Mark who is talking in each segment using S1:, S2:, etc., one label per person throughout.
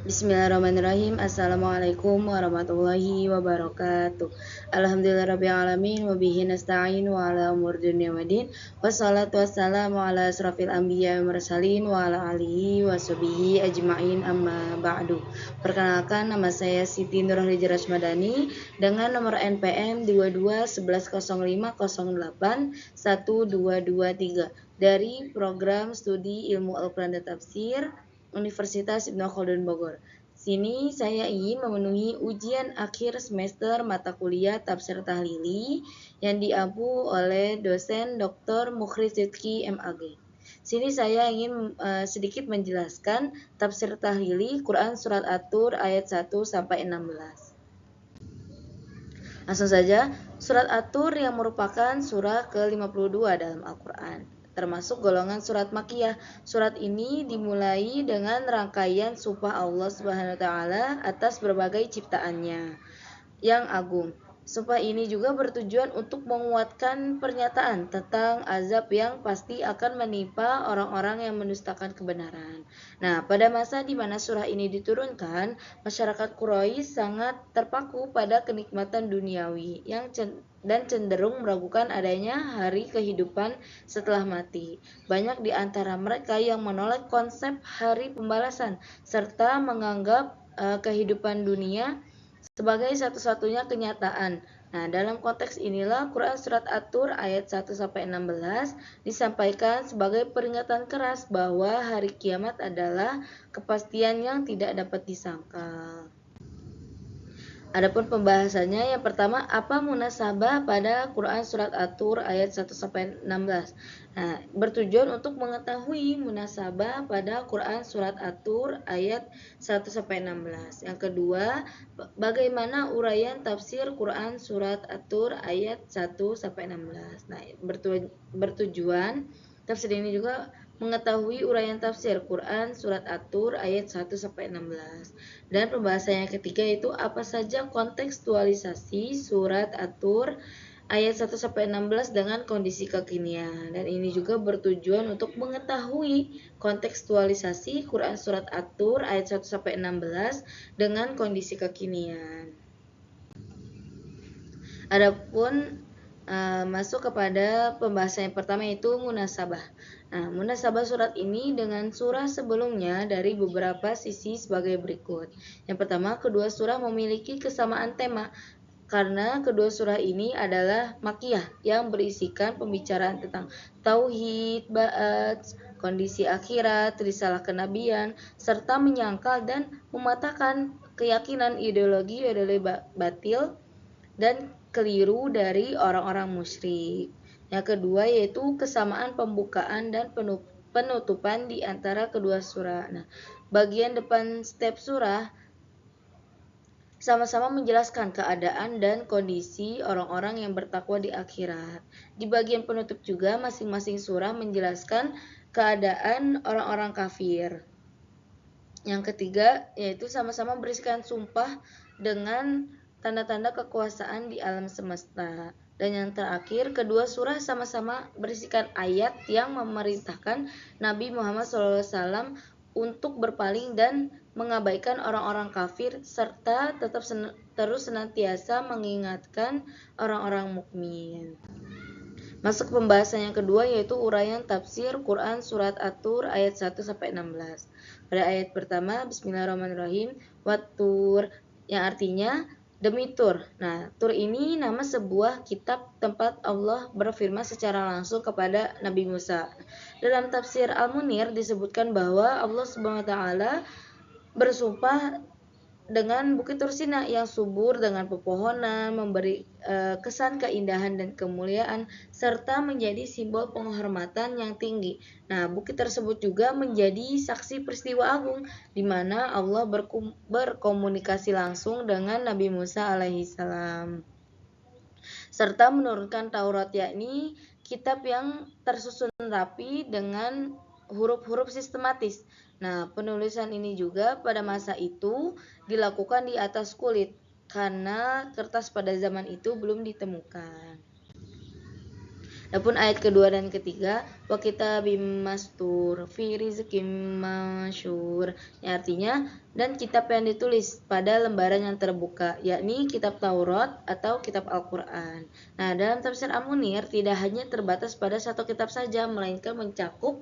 S1: Bismillahirrahmanirrahim. Assalamualaikum warahmatullahi wabarakatuh. Alhamdulillahirrabbilalamin. Wabihi nasta'in wa ala umur dunia waddin. Wassalatu wassalamu ala asrafil anbiya wa mursalin wa ala alihi wa sahbihi ajma'in amma ba'du. Perkenalkan, nama saya Siti Nurhaliza Rasmadani dengan nomor NPM 221105081223 dari program studi ilmu Al-Quran dan Tafsir Universitas Ibnu Khaldun Bogor. Sini saya ingin memenuhi ujian akhir semester mata kuliah Tafsir Tahlili yang diampu oleh dosen Dr. Mukhris Rizki MAG. Sini saya ingin sedikit menjelaskan Tafsir Tahlili Quran Surat At-Tur ayat 1 sampai 16. Langsung saja, Surat At-Tur yang merupakan surah ke-52 dalam Al-Quran, termasuk golongan surat Makkiyah. Surat ini dimulai dengan rangkaian sumpah Allah Subhanahu wa taala atas berbagai ciptaannya yang agung. Sumpah ini juga bertujuan untuk menguatkan pernyataan tentang azab yang pasti akan menimpa orang-orang yang mendustakan kebenaran. Nah, pada masa di mana surah ini diturunkan, masyarakat Quraisy sangat terpaku pada kenikmatan duniawi dan cenderung meragukan adanya hari kehidupan setelah mati. Banyak di antara mereka yang menolak konsep hari pembalasan serta menganggap kehidupan dunia sebagai satu-satunya kenyataan. Nah, dalam konteks inilah Quran Surat At-Tur ayat 1-16 disampaikan sebagai peringatan keras bahwa hari kiamat adalah kepastian yang tidak dapat disangkal. Adapun pembahasannya, yang pertama, apa munasabah pada Quran Surat At-Tur ayat 1-16. Nah, bertujuan untuk mengetahui munasabah pada Quran Surat At-Tur ayat 1-16. Yang kedua, bagaimana uraian tafsir Quran Surat At-Tur ayat 1-16. Nah, bertujuan tafsir ini juga mengetahui uraian tafsir Quran Surat At-Tur ayat 1-16. Dan pembahasan yang ketiga itu apa saja kontekstualisasi Surat At-Tur ayat 1-16 dengan kondisi kekinian. Dan ini juga bertujuan untuk mengetahui kontekstualisasi Quran Surat At-Tur ayat 1-16 dengan kondisi kekinian. Adapun masuk kepada pembahasan yang pertama, yaitu munasabah. Nah, munasabah surat ini dengan surah sebelumnya dari beberapa sisi sebagai berikut. Yang pertama, kedua surah memiliki kesamaan tema karena kedua surah ini adalah Makkiyah yang berisikan pembicaraan tentang tauhid, ba'ats, kondisi akhirat, risalah kenabian, serta menyangkal dan mematahkan keyakinan ideologi batil dan keliru dari orang-orang musyrik. Yang kedua yaitu kesamaan pembukaan dan penutupan di antara kedua surah. Nah, bagian depan setiap surah sama-sama menjelaskan keadaan dan kondisi orang-orang yang bertakwa di akhirat. Di bagian penutup juga masing-masing surah menjelaskan keadaan orang-orang kafir. Yang ketiga yaitu sama-sama berisikan sumpah dengan tanda-tanda kekuasaan di alam semesta. Dan yang terakhir, kedua surah sama-sama berisikan ayat yang memerintahkan Nabi Muhammad SAW untuk berpaling dan mengabaikan orang-orang kafir serta tetap terus senantiasa mengingatkan orang-orang mukmin. Masuk ke pembahasan yang kedua, yaitu uraian tafsir Quran Surat At-Tur ayat 1-16. Pada ayat pertama, Bismillahirrahmanirrahim, Wat-Tur, yang artinya demi Tur. Nah, Tur ini nama sebuah kitab tempat Allah berfirman secara langsung kepada Nabi Musa. Dalam tafsir Al-Munir disebutkan bahwa Allah Subhanahu wa taala bersumpah dengan Bukit Tur Sina yang subur dengan pepohonan, memberi kesan keindahan dan kemuliaan, serta menjadi simbol penghormatan yang tinggi. Nah, bukit tersebut juga menjadi saksi peristiwa agung, di mana Allah berkomunikasi langsung dengan Nabi Musa alaihissalam, serta menurunkan Taurat, yakni kitab yang tersusun rapi dengan huruf-huruf sistematis. Nah, penulisan ini juga pada masa itu dilakukan di atas kulit karena kertas pada zaman itu belum ditemukan. Adapun ayat kedua dan ketiga, wa kitabim mastur fi rizqim masyhur, artinya dan kitab yang ditulis pada lembaran yang terbuka, yakni kitab Taurat atau kitab Al-Qur'an. Nah, dalam tafsir Al-Munir tidak hanya terbatas pada satu kitab saja, melainkan mencakup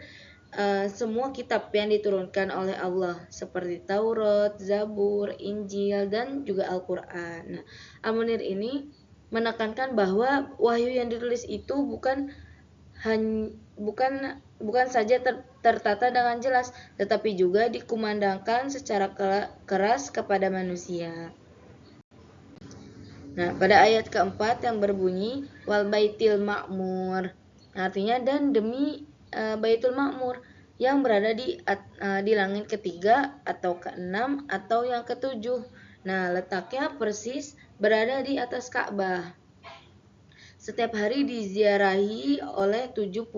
S1: semua kitab yang diturunkan oleh Allah seperti Taurat, Zabur, Injil, dan juga Al-Qur'an. Nah, Al-Munir ini menekankan bahwa wahyu yang ditulis itu bukan saja tertata dengan jelas, tetapi juga dikumandangkan secara keras kepada manusia. Nah, pada ayat keempat yang berbunyi wal baitil ma'mur, artinya dan demi Baitul Ma'mur yang berada di langit ketiga atau keenam atau yang ketujuh. Nah, letaknya persis berada di atas Ka'bah. Setiap hari diziarahi oleh 70.000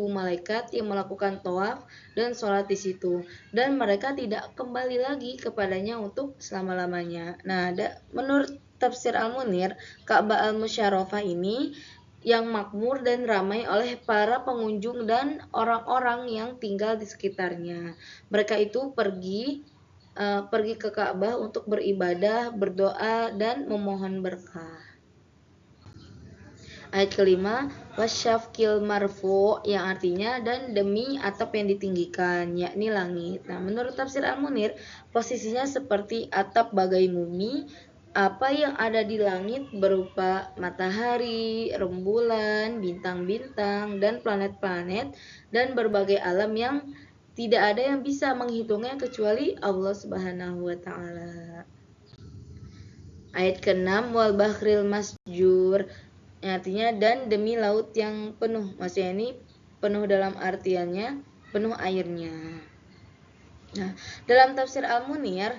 S1: malaikat yang melakukan tawaf dan sholat di situ, dan mereka tidak kembali lagi kepadanya untuk selama-lamanya. Nah, menurut tafsir Al-Munir, Ka'bah Al-Musyarrafah ini yang makmur dan ramai oleh para pengunjung dan orang-orang yang tinggal di sekitarnya. Mereka itu pergi ke Ka'bah untuk beribadah, berdoa, dan memohon berkah. Ayat kelima, wasyafkil marfu, yang artinya dan demi atap yang ditinggikan, yakni langit. Nah, menurut tafsir Al-Munir, posisinya seperti atap bagai mumi. Apa yang ada di langit berupa matahari, rembulan, bintang-bintang, dan planet-planet, dan berbagai alam yang tidak ada yang bisa menghitungnya kecuali Allah Subhanahu wa Ta'ala. Ayat ke-6, wal bahril masjur, artinya dan demi laut yang penuh. Maksudnya ini penuh dalam artiannya penuh airnya. Nah, dalam tafsir Al-Munir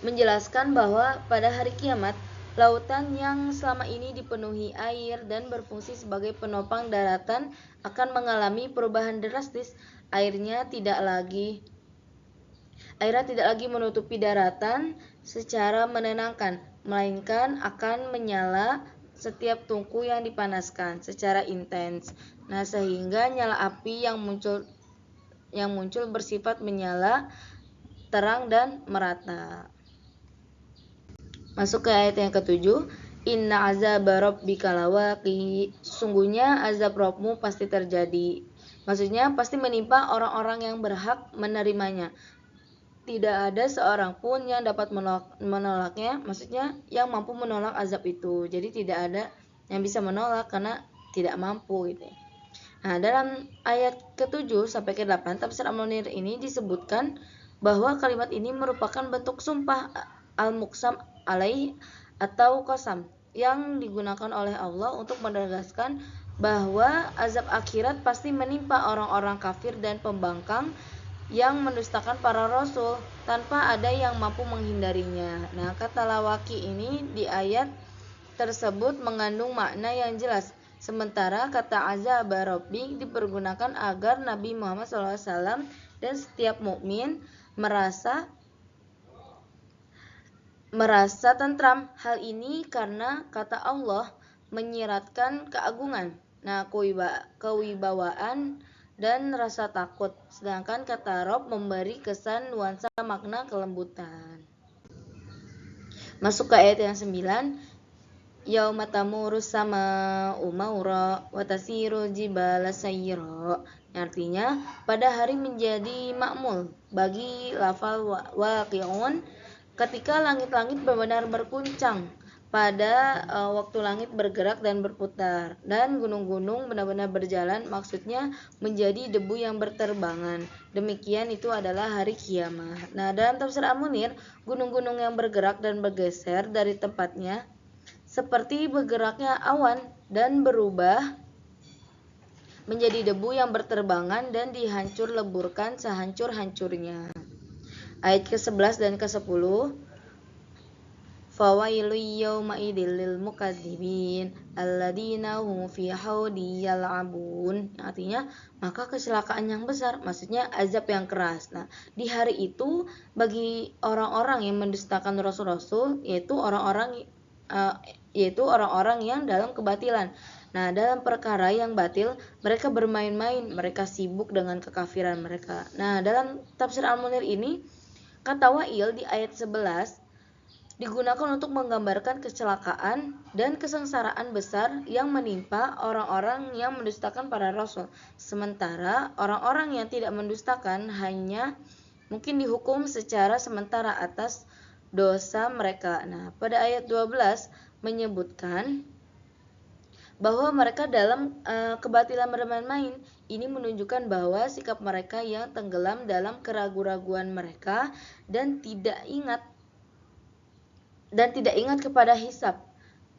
S1: menjelaskan bahwa pada hari kiamat, lautan yang selama ini dipenuhi air dan berfungsi sebagai penopang daratan akan mengalami perubahan drastis. Airnya tidak lagi menutupi daratan secara menenangkan, melainkan akan menyala setiap tungku yang dipanaskan secara intens. Nah, sehingga nyala api yang muncul bersifat menyala, terang dan merata. Masuk ke ayat yang ketujuh, inna azaba rabbika lawaqi, sesungguhnya azab Rabbmu pasti terjadi. Maksudnya pasti menimpa orang-orang yang berhak menerimanya. Tidak ada seorang pun yang dapat menolaknya, maksudnya yang mampu menolak azab itu. Jadi tidak ada yang bisa menolak karena tidak mampu gitu. Nah, dalam ayat ke-7 sampai ke-8 tafsir Al-Munir ini disebutkan bahwa kalimat ini merupakan bentuk sumpah al-muqsam alaih atau qasam yang digunakan oleh Allah untuk menegaskan bahwa azab akhirat pasti menimpa orang-orang kafir dan pembangkang yang mendustakan para rasul tanpa ada yang mampu menghindarinya. Nah, kata lawaki ini di ayat tersebut mengandung makna yang jelas. Sementara kata azab rabbik dipergunakan agar Nabi Muhammad SAW dan setiap mukmin merasa tentram. Hal ini karena kata Allah menyiratkan keagungan, nah kewibawaan dan rasa takut, sedangkan kata Rob memberi kesan nuansa makna kelembutan. Masuk ke ayat yang 9, yauma tamurus sama umaura wa tasiru jibala sayra, artinya pada hari menjadi makmul bagi lafal waqi'un, ketika langit-langit benar-benar berguncang pada waktu langit bergerak dan berputar, dan gunung-gunung benar-benar berjalan, maksudnya menjadi debu yang berterbangan. Demikian itu adalah hari kiamat. Nah, dalam tafsir Al-Munir, gunung-gunung yang bergerak dan bergeser dari tempatnya seperti bergeraknya awan dan berubah menjadi debu yang berterbangan dan dihancur leburkan sehancur-hancurnya. Ayat ke-11 dan ke-10, fawailu yawma idil lil mukadzibin alladzina hum fi haudi yal'abun, artinya maka kecelakaan yang besar, maksudnya azab yang keras. Nah, di hari itu bagi orang-orang yang mendustakan rasul-rasul, yaitu orang-orang yang dalam kebatilan Nah, dalam perkara yang batil, mereka bermain-main, mereka sibuk dengan kekafiran mereka. Nah, dalam tafsir Al-Munir ini, kata wa'il di ayat 11 digunakan untuk menggambarkan kecelakaan dan kesengsaraan besar yang menimpa orang-orang yang mendustakan para rasul. Sementara orang-orang yang tidak mendustakan hanya mungkin dihukum secara sementara atas dosa mereka. Nah, pada ayat 12 menyebutkan bahwa mereka dalam kebatilan bermain-main. Ini menunjukkan bahwa sikap mereka yang tenggelam dalam keraguan-raguan mereka dan tidak ingat kepada hisab.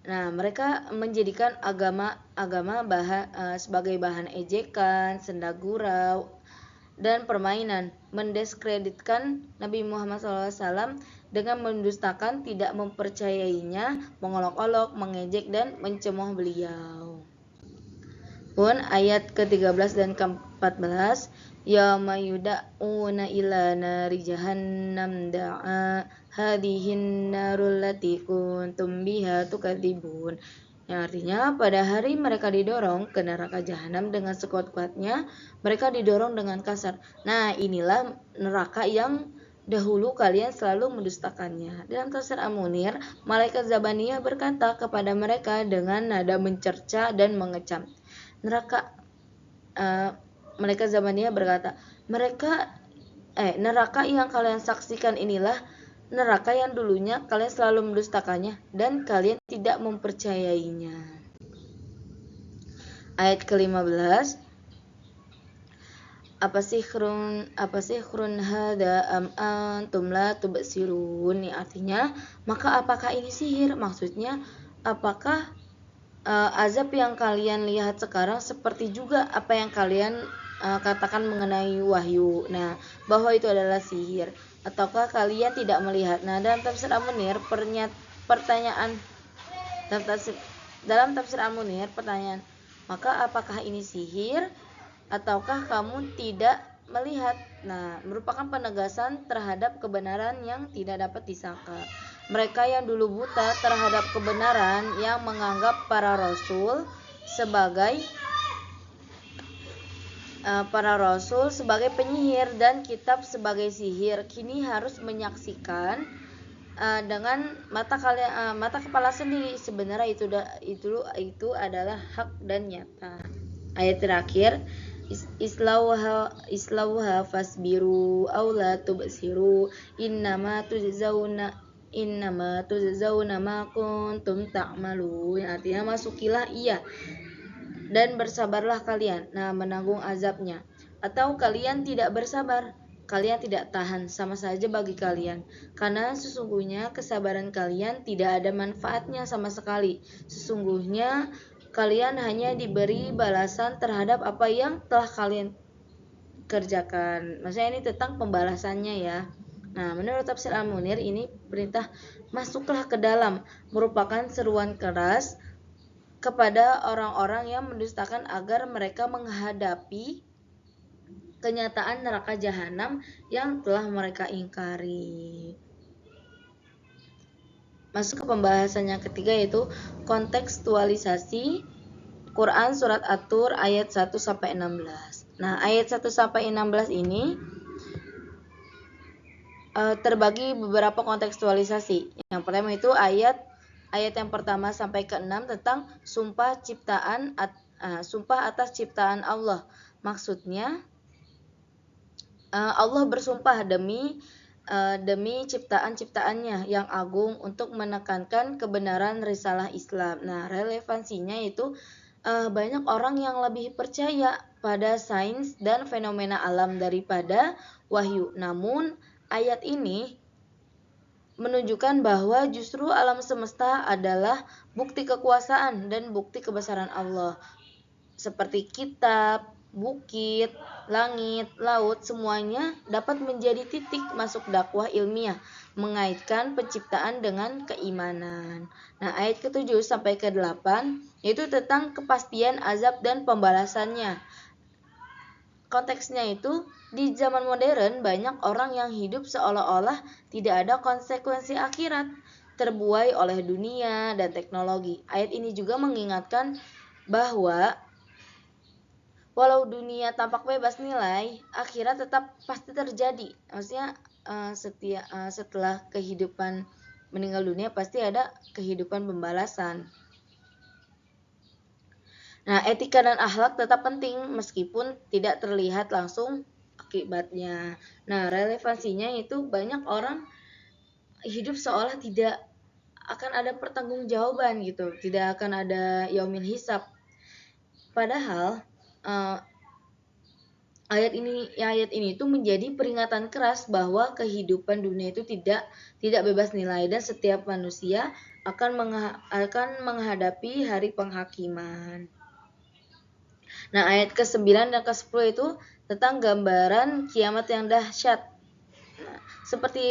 S1: Nah, mereka menjadikan agama sebagai bahan ejekan, senda gurau, dan permainan, mendiskreditkan Nabi Muhammad SAW dengan mendustakan, tidak mempercayainya, mengolok-olok, mengejek, dan mencemooh beliau. Pun ayat ke-13 dan ke-14, yauma yuda'una ila nari jahannam da'a hadhihin narul lati kuntum biha tukadzibun. Yang artinya pada hari mereka didorong ke neraka jahanam dengan sekuat-kuatnya, mereka didorong dengan kasar. Nah, inilah neraka yang dahulu kalian selalu mendustakannya. Dalam tafsir Al-Munir, malaikat Zabaniyah berkata kepada mereka dengan nada mencerca dan mengecam. Malaikat Zabaniyah berkata, neraka yang kalian saksikan inilah neraka yang dulunya kalian selalu mendustakannya dan kalian tidak mempercayainya. Ayat ke-15, apa sihrun hada am antum la tubsirun. Artinya, maka apakah ini sihir? Maksudnya, apakah azab yang kalian lihat sekarang seperti juga apa yang kalian katakan mengenai wahyu. Nah, bahwa itu adalah sihir. Ataukah kalian tidak melihat? Nah, dalam tafsir Al-Munir pertanyaan maka apakah ini sihir ataukah kamu tidak melihat? Nah, merupakan penegasan terhadap kebenaran yang tidak dapat disangka. Mereka yang dulu buta terhadap kebenaran, yang menganggap para rasul sebagai penyihir dan kitab sebagai sihir, kini harus menyaksikan dengan mata kepala sendiri sebenarnya itu adalah hak dan nyata. Ayat terakhir, islauha fasbiru aw la tubsiru innama tujzauna ma kuntum ta'malun. Artinya, masukilah ia dan bersabarlah kalian, menanggung azabnya. Atau kalian tidak bersabar, kalian tidak tahan, sama saja bagi kalian. Karena sesungguhnya kesabaran kalian tidak ada manfaatnya sama sekali. Sesungguhnya kalian hanya diberi balasan terhadap apa yang telah kalian kerjakan. Maksudnya ini tentang pembalasannya ya. Nah, menurut tafsir Al-Munir ini perintah masuklah ke dalam merupakan seruan keras kepada orang-orang yang mendustakan agar mereka menghadapi kenyataan neraka jahanam yang telah mereka ingkari. Masuk ke pembahasan yang ketiga, yaitu kontekstualisasi Quran surat At-Tur ayat 1-16. Nah, ayat 1-16 ini terbagi beberapa kontekstualisasi. Yang pertama itu ayat yang pertama sampai ke-6 tentang sumpah atas ciptaan Allah. Maksudnya Allah bersumpah demi ciptaan-ciptaannya yang agung untuk menekankan kebenaran risalah Islam. Nah, relevansinya itu banyak orang yang lebih percaya pada sains dan fenomena alam daripada wahyu. Namun ayat ini menunjukkan bahwa justru alam semesta adalah bukti kekuasaan dan bukti kebesaran Allah. Seperti kitab, bukit, langit, laut, semuanya dapat menjadi titik masuk dakwah ilmiah, mengaitkan penciptaan dengan keimanan. Nah, ayat ke-7 sampai ke-8 yaitu tentang kepastian azab dan pembalasannya. Konteksnya itu, di zaman modern banyak orang yang hidup seolah-olah tidak ada konsekuensi akhirat, terbuai oleh dunia dan teknologi. Ayat ini juga mengingatkan bahwa walau dunia tampak bebas nilai, akhirat tetap pasti terjadi. Maksudnya setelah kehidupan meninggal dunia pasti ada kehidupan pembalasan. Nah, etika dan akhlak tetap penting meskipun tidak terlihat langsung akibatnya. Nah, relevansinya itu banyak orang hidup seolah tidak akan ada pertanggungjawaban gitu, tidak akan ada yaumil hisab. Padahal ayat ini tuh menjadi peringatan keras bahwa kehidupan dunia itu tidak bebas nilai dan setiap manusia akan menghadapi hari penghakiman. Nah, ayat ke-9 dan ke-10 itu tentang gambaran kiamat yang dahsyat. Nah, seperti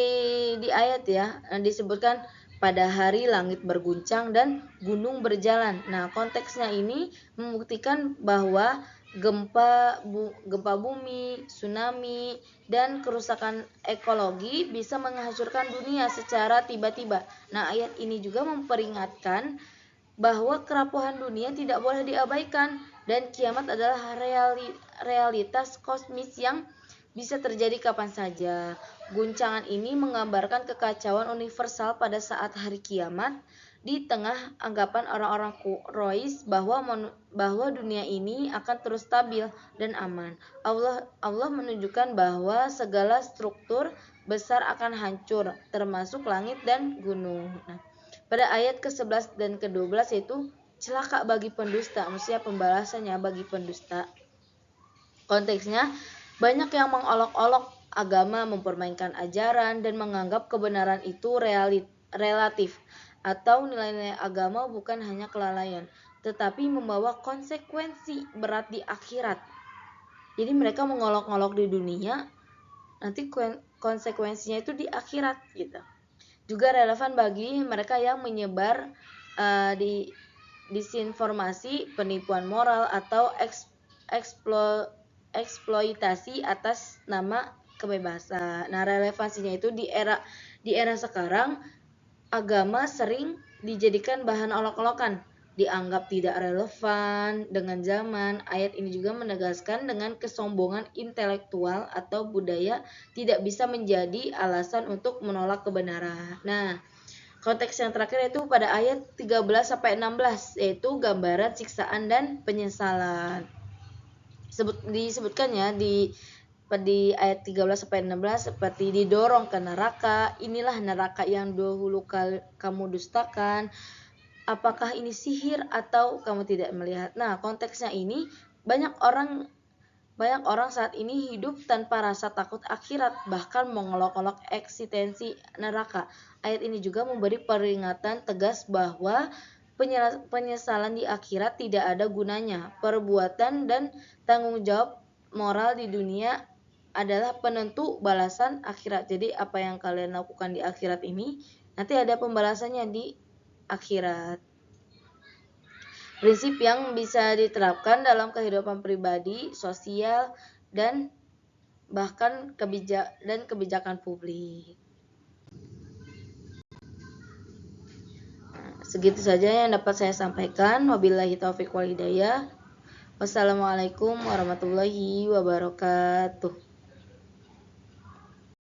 S1: di ayat ya, disebutkan pada hari langit berguncang dan gunung berjalan. Nah, konteksnya ini membuktikan bahwa gempa bumi, tsunami, dan kerusakan ekologi bisa menghancurkan dunia secara tiba-tiba. Nah, ayat ini juga memperingatkan bahwa kerapuhan dunia tidak boleh diabaikan dan kiamat adalah realitas kosmis yang bisa terjadi kapan saja. Guncangan ini menggambarkan kekacauan universal pada saat hari kiamat di tengah anggapan orang-orang Quraisy bahwa dunia ini akan terus stabil dan aman. Allah menunjukkan bahwa segala struktur besar akan hancur, termasuk langit dan gunung. Nah, pada ayat ke-11 dan ke-12 yaitu celaka bagi pendusta, maksudnya pembalasannya bagi pendusta. Konteksnya, banyak yang mengolok-olok agama, mempermainkan ajaran, dan menganggap kebenaran itu relatif, atau nilai-nilai agama bukan hanya kelalaian, tetapi membawa konsekuensi berat di akhirat. Jadi mereka mengolok-olok di dunia, nanti konsekuensinya itu di akhirat gitu. Juga relevan bagi mereka yang menyebar disinformasi, penipuan moral, atau eksploitasi atas nama kebebasan. Nah, relevansinya itu di era sekarang agama sering dijadikan bahan olok-olokan, dianggap tidak relevan dengan zaman. Ayat ini juga menegaskan dengan kesombongan intelektual atau budaya tidak bisa menjadi alasan untuk menolak kebenaran. Nah, konteks yang terakhir yaitu pada ayat 13 sampai 16 yaitu gambaran siksaan dan penyesalan. Disebutkannya di ayat 13 sampai 16 seperti didorong ke neraka, inilah neraka yang dahulu kamu dustakan. Apakah ini sihir atau kamu tidak melihat? Nah, konteksnya ini banyak orang saat ini hidup tanpa rasa takut akhirat, bahkan mengolok-olok eksistensi neraka. Ayat ini juga memberi peringatan tegas bahwa penyesalan di akhirat tidak ada gunanya. Perbuatan dan tanggung jawab moral di dunia adalah penentu balasan akhirat. Jadi apa yang kalian lakukan di akhirat ini nanti ada pembalasannya di akhirat. Prinsip yang bisa diterapkan dalam kehidupan pribadi, sosial, dan bahkan kebijakan publik. Segitu saja yang dapat saya sampaikan. Wabillahi taufiq wal hidayah. Wassalamualaikum warahmatullahi wabarakatuh.